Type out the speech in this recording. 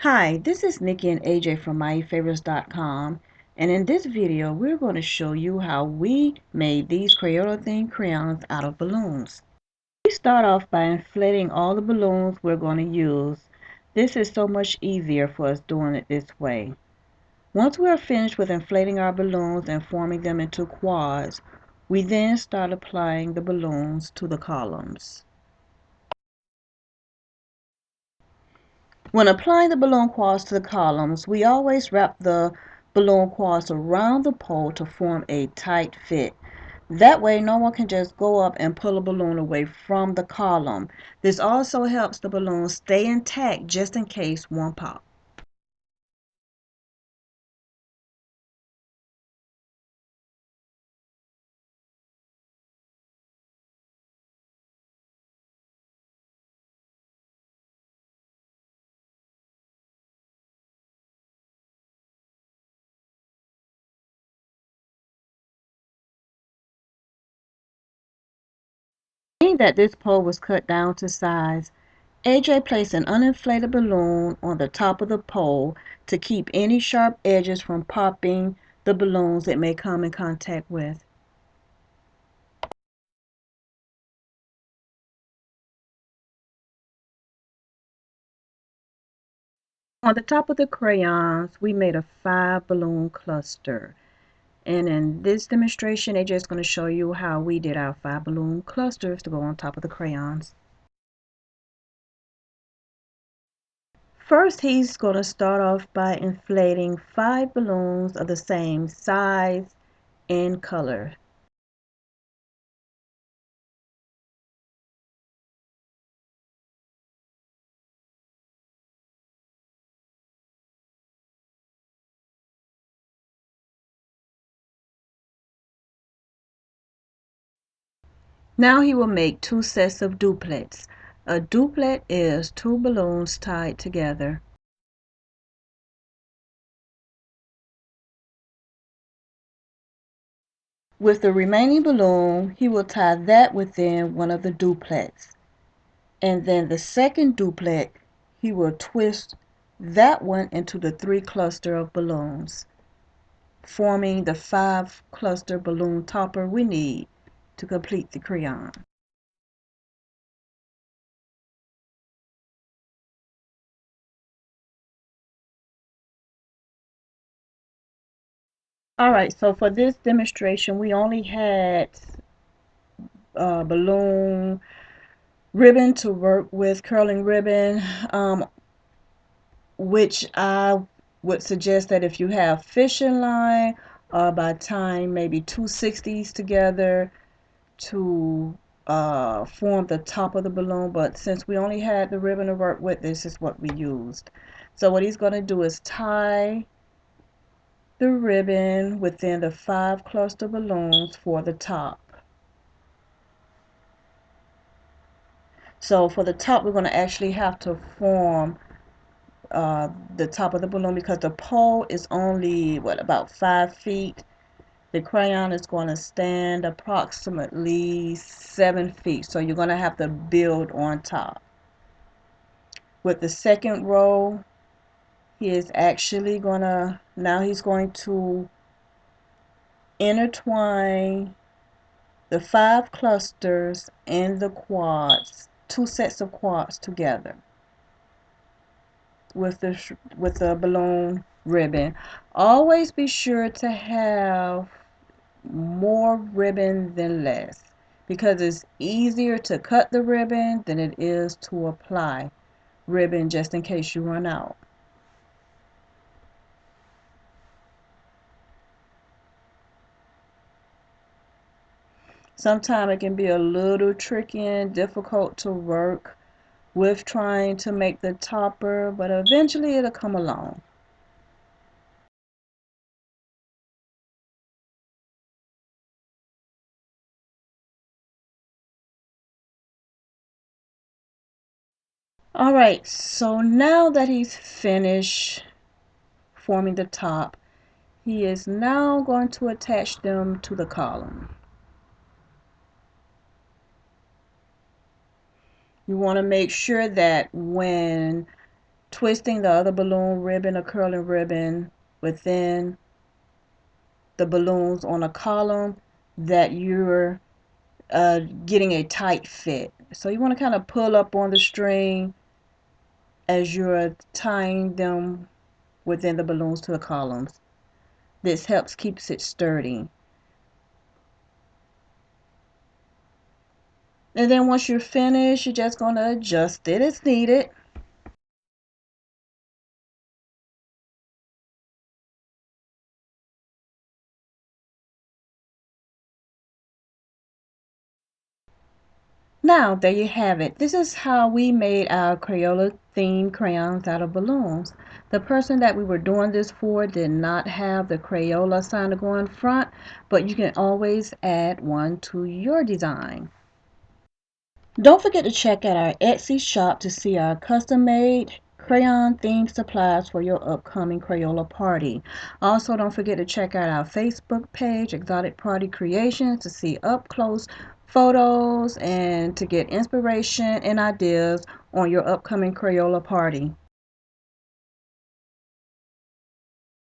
Hi, this is Nikki and AJ from myfavorites.com, and in this video we're going to show you how we made these Crayola themed crayons out of balloons. We start off by inflating all the balloons we're going to use. This is so much easier for us doing it this way. Once we are finished with inflating our balloons and forming them into quads, we then start applying the balloons to the columns. When applying the balloon quads to the columns, we always wrap the balloon quads around the pole to form a tight fit. That way, no one can just go up and pull a balloon away from the column. This also helps the balloon stay intact just in case one pops. Seeing that this pole was cut down to size, AJ placed an uninflated balloon on the top of the pole to keep any sharp edges from popping the balloons it may come in contact with. On the top of the crayons, we made a 5 balloon cluster. And in this demonstration, they're just going to show you how we did our 5 balloon clusters to go on top of the crayons. First, he's going to start off by inflating 5 balloons of the same size and color. Now he will make 2 sets of duplets. A duplet is 2 balloons tied together. With the remaining balloon, he will tie that within one of the duplets. And then the second duplet, he will twist that one into the 3 cluster of balloons, forming the 5 cluster balloon topper we need to complete the crayon. Alright, so for this demonstration we only had balloon ribbon to work with, curling ribbon, which I would suggest that if you have fishing line, by tying maybe 260s together to form the top of the balloon, but since we only had the ribbon to work with, this is what we used. So what he's going to do is tie the ribbon within the 5 cluster balloons for the top. So for the top, we're going to actually have to form the top of the balloon because the pole is only, what, about 5 feet. The crayon is going to stand approximately 7 feet. So you're going to have to build on top. With the second row, he is actually going to, now he's going to intertwine the 5 clusters and the quads, 2 sets of quads together with the balloon ribbon. Always be sure to have more ribbon than less because it's easier to cut the ribbon than it is to apply ribbon just in case you run out. Sometimes it can be a little tricky and difficult to work with trying to make the topper, but eventually it'll come along. Alright, so now that he's finished forming the top, he is now going to attach them to the column. You want to make sure that when twisting the other balloon ribbon or curling ribbon within the balloons on a column that you're getting a tight fit. So you want to kind of pull up on the string as you're tying them within the balloons to the columns. This helps keeps it sturdy. And then once you're finished, you're just going to adjust it as needed. Now, there you have it. This is how we made our Crayola themed crayons out of balloons. The person that we were doing this for did not have the Crayola sign to go in front, but you can always add one to your design. Don't forget to check out our Etsy shop to see our custom-made crayon themed supplies for your upcoming Crayola party. Also, don't forget to check out our Facebook page, Exotic Party Creations, to see up-close photos and to get inspiration and ideas on your upcoming Crayola party.